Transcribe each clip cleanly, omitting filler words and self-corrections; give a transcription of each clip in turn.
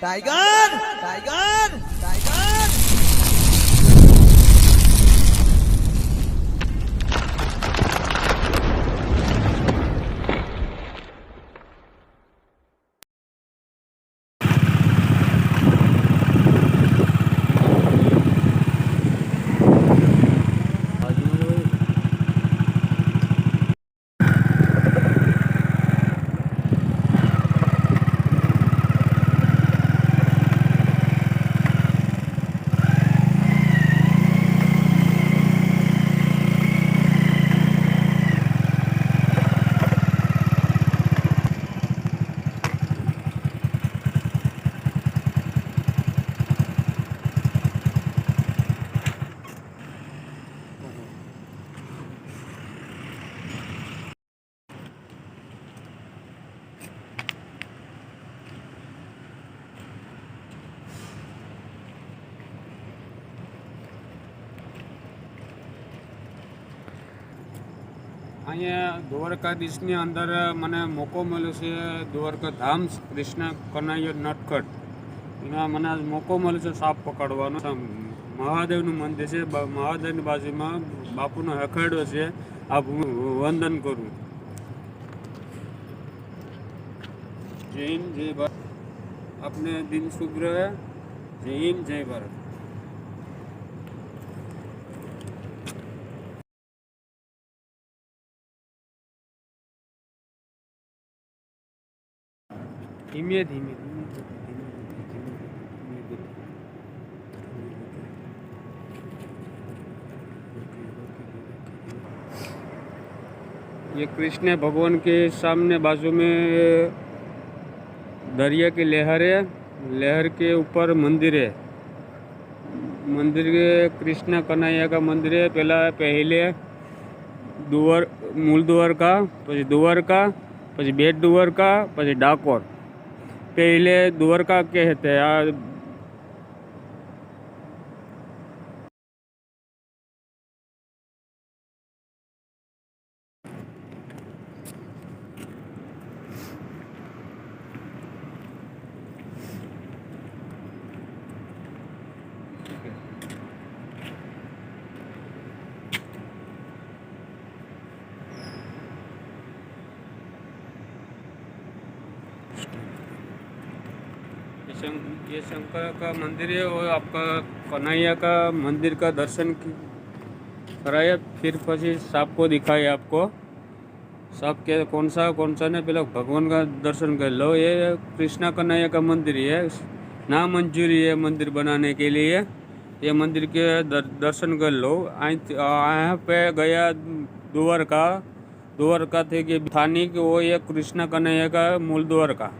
Tiger tiger tiger. અહીંયા દ્વારકાધીશની અંદર મને મોકો મળ્યો છે દ્વારકા ધામ કૃષ્ણ કનૈયા નટખટ એમાં મને આજ મોકો મળ્યો છે સાપ પકડવાનો મહાદેવનું મંદિર છે મહાદેવની બાજુમાં બાપુનો હખાડો છે આ વંદન કરું જય હિન્દ જય ભારત આપને દિન શુભ રહે જય હિન્દ જય ભારત धीमे धीमे ये कृष्ण भगवान के सामने बाजू में दरिया की लहर है, लहर के ऊपर मंदिर है, मंदिर के कृष्ण कन्हैया का मंदिर है। पहले मूल द्वारका પછી દ્વારકા પછી બેટ દ્વારકા પછી ડાકોર पहले द्वारका कहते हैं। ये शंकर का मंदिर है और आपका कन्हैया का मंदिर का दर्शन कराया, फिर પછી सांप को दिखाया आपको। सांप के कौन सा ने पहले भगवान का दर्शन कर लो। ये कृष्णा कन्हैया का मंदिर है, ना मंजूरी है मंदिर बनाने के लिए, ये मंदिर के दर्शन कर लो। यहाँ पे गया द्वारका थे कि स्थानिक वो ये कृष्णा कन्हैया का मूल द्वारका।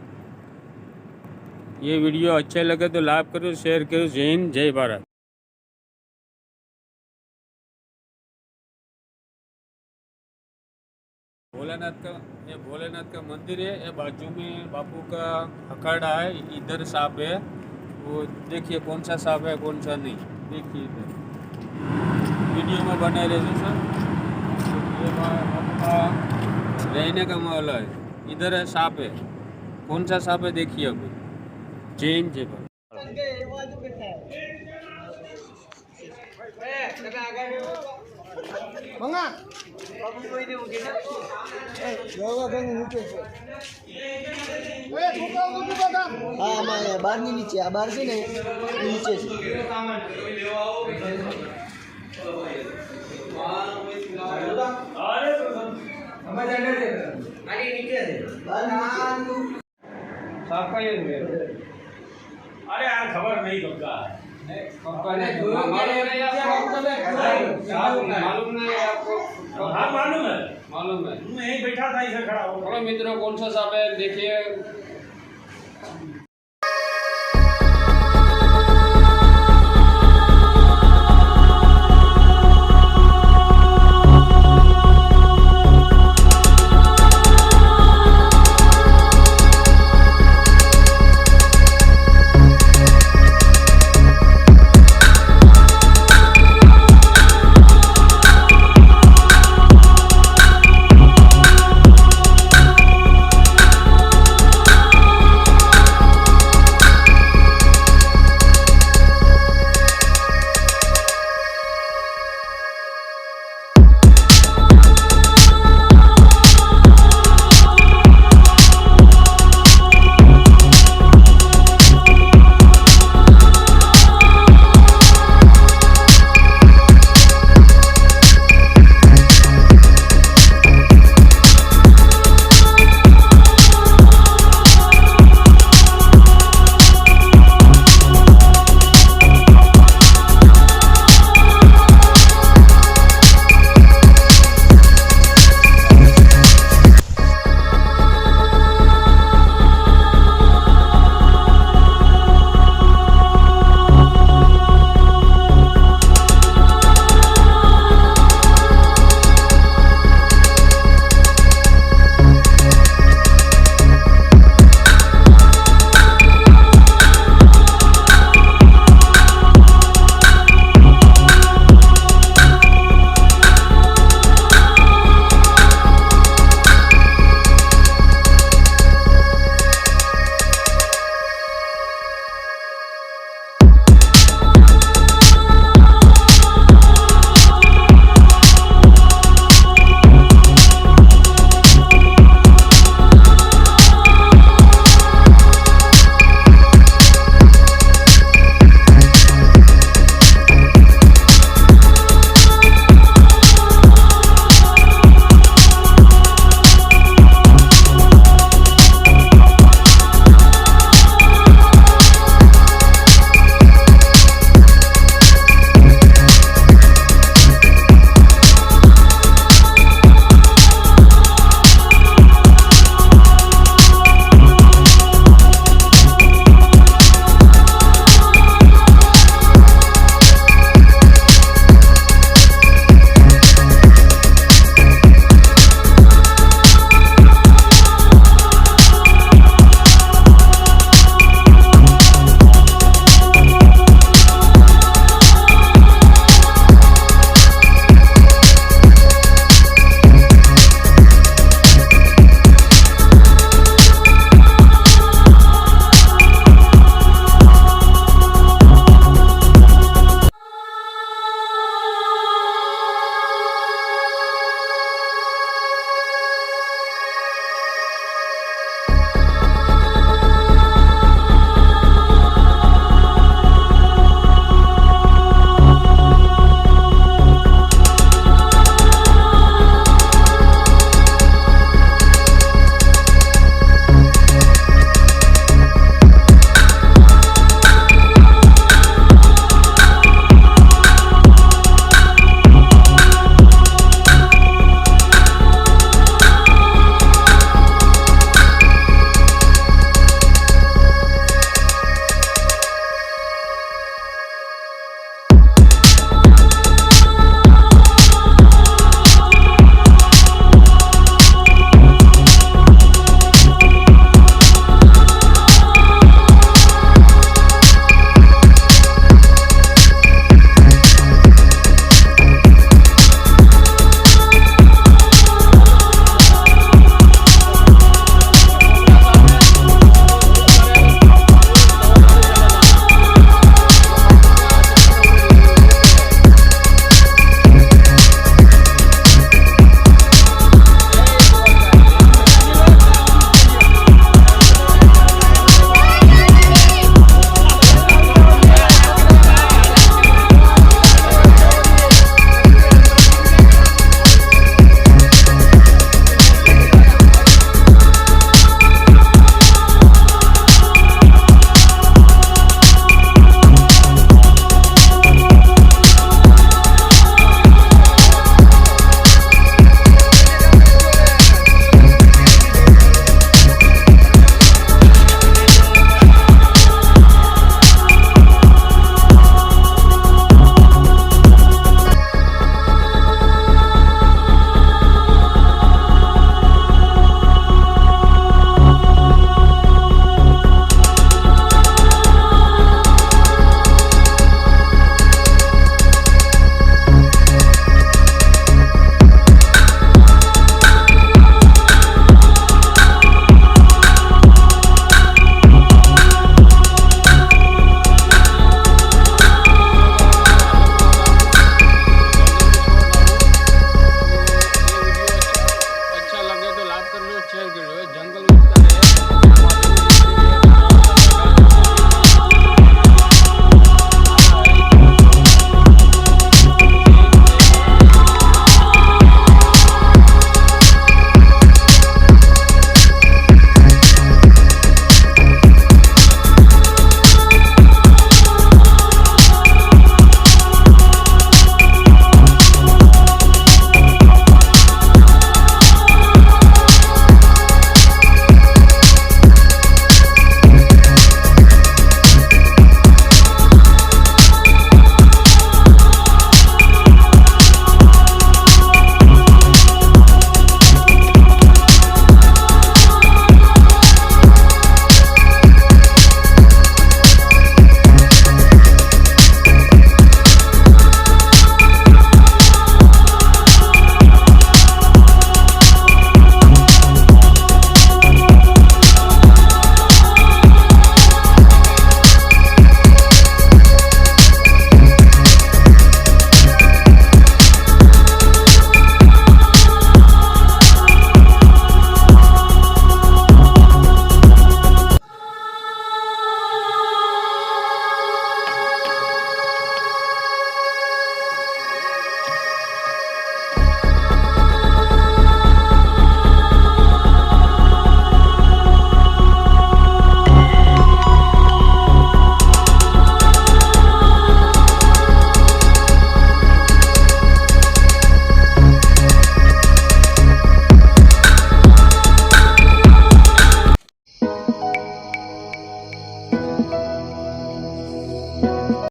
ये वीडियो अच्छे लगे तो लाइक करो, शेयर करो। जय हिंद जय भारत। भोलेनाथ का मंदिर है, ये बाजू में बापू का अखाड़ा है, इधर सांप है। वो देखिए कौन सा सांप है कौन सा नहीं, देखिए इधर वीडियो में बने रहे सर। ये आपका रहने का माहौल है, इधर है सांप है, कौन सा सांप है देखिए अभी। जय हिंद जय भारत। हाँ बार नीचे आ बार से नहीं नीचे अरे यार खबर नहीं कब मालूम नहीं आपको? हाँ मालूम है मैं यहीं बैठा था इसे खड़ा हो। मित्रों कौन सा सांप है देखिए।